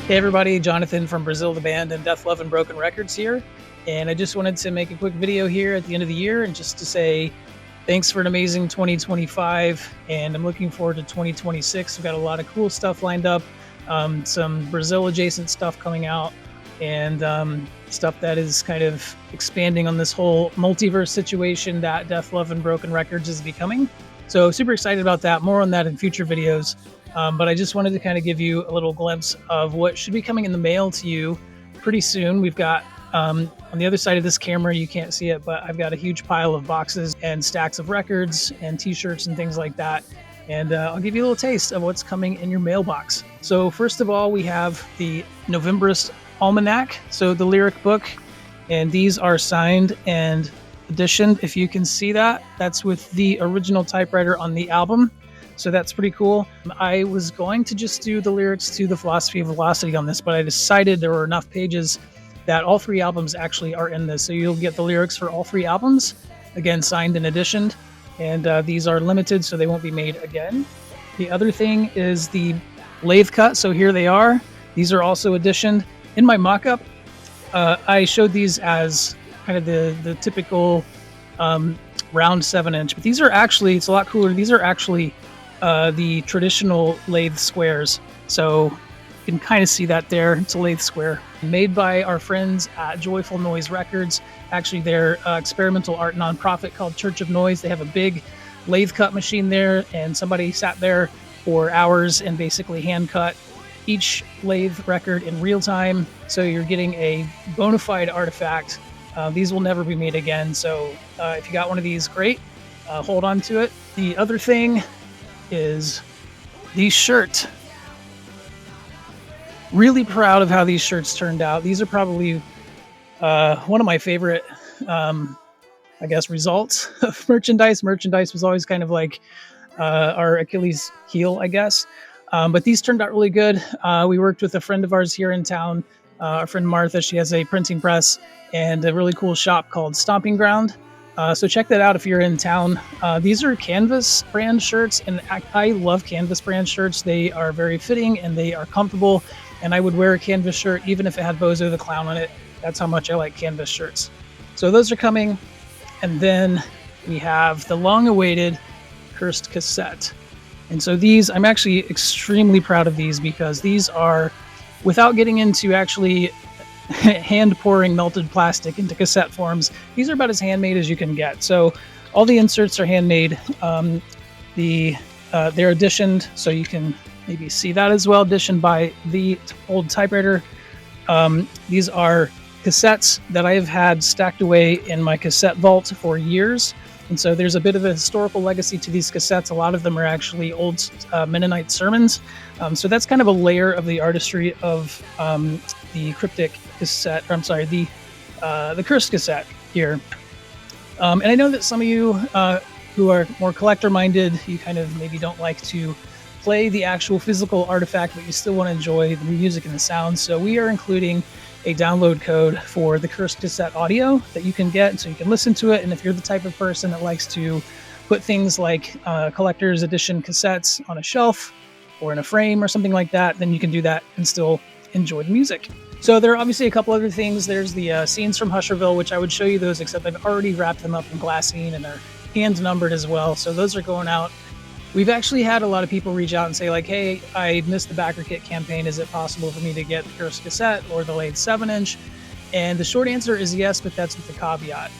Hey everybody, Jonathan from Brazil the Band and Death, Love, and Broken Records here. And I just wanted to make a quick video here at the end of the year and just to say thanks for an amazing 2025. And I'm looking forward to 2026. We've got a lot of cool stuff lined up, some Brazil adjacent stuff coming out, and stuff that is kind of expanding on this whole multiverse situation that Death, Love, and Broken Records is becoming. So super excited about that. More on that in future videos. But I just wanted to kind of give you a little glimpse of what should be coming in the mail to you pretty soon. We've got on the other side of this camera, you can't see it, but I've got a huge pile of boxes and stacks of records and t-shirts and things like that. And I'll give you a little taste of what's coming in your mailbox. So first of all, we have the Novemberist Almanac, so the lyric book, and these are signed and editioned. If you can see that, that's with the original typewriter on the album. So that's pretty cool. I was going to just do the lyrics to The Philosophy of Velocity on this, but I decided there were enough pages that all three albums actually are in this. So you'll get the lyrics for all three albums, again, signed and editioned. And these are limited, so they won't be made again. The other thing is the lathe cut. So here they are. These are also editioned. In my mock-up, I showed these as kind of the typical round 7-inch, but these are actually, it's a lot cooler. These are actually the traditional lathe squares. So you can kind of see that there. It's a lathe square made by our friends at Joyful Noise Records. Actually, they're experimental art nonprofit called Church of Noise. They have a big lathe cut machine there, and somebody sat there for hours and basically hand cut each lathe record in real time. So you're getting a bona fide artifact. These will never be made again. So if you got one of these, great. Hold on to it. The other thing is the shirt. Really proud of how these shirts turned out. These are probably one of my favorite, I guess, results of merchandise. Merchandise was always kind of like our Achilles heel, I guess. But these turned out really good. We worked with a friend of ours here in town, our friend Martha. She has a printing press and a really cool shop called Stomping Ground. So check that out if you're in town. These are Canvas brand shirts, and I love Canvas brand shirts. They are very fitting and they are comfortable, and I would wear a Canvas shirt even if it had Bozo the Clown on it. That's how much I like Canvas shirts. So those are coming. And then we have the long-awaited Cursed cassette. And so these, I'm actually extremely proud of these because these are, without getting into actually hand pouring melted plastic into cassette forms, these are about as handmade as you can get. So all the inserts are handmade. They're editioned, so you can maybe see that as well, editioned by the old typewriter. These are cassettes that I have had stacked away in my cassette vault for years. And so there's a bit of a historical legacy to these cassettes. A lot of them are actually old Mennonite sermons. So that's kind of a layer of the artistry of the cryptic cassette, or I'm sorry, the Cursed cassette here. And I know that some of you who are more collector-minded, you kind of maybe don't like to play the actual physical artifact, but you still want to enjoy the music and the sounds. So we are including a download code for the Cursed cassette audio that you can get, so you can listen to it. And if you're the type of person that likes to put things like collector's edition cassettes on a shelf or in a frame or something like that, then you can do that and still enjoy the music. So there are obviously a couple other things. There's the scenes from Husherville, which I would show you those, except I've already wrapped them up in glassine and they're hand numbered as well. So those are going out. We've actually had a lot of people reach out and say like, hey, I missed the Backerkit campaign. Is it possible for me to get the Cursed cassette or the lathe 7-inch? And the short answer is yes, but that's with the caveat.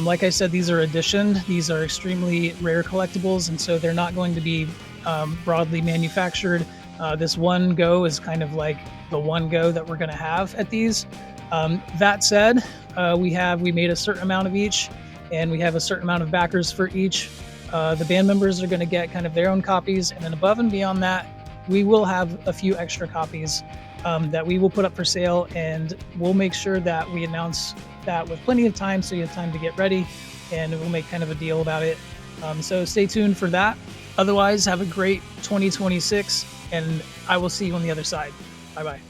Like I said, these are editioned. These are extremely rare collectibles, and so they're not going to be broadly manufactured. This one go is kind of like the one go that we're going to have at these. That said, we made a certain amount of each, and we have a certain amount of backers for each. The band members are going to get kind of their own copies, and then above and beyond that, we will have a few extra copies that we will put up for sale, and we'll make sure that we announce that with plenty of time so you have time to get ready, and we'll make kind of a deal about it. So stay tuned for that. Otherwise, have a great 2026, and I will see you on the other side. Bye-bye.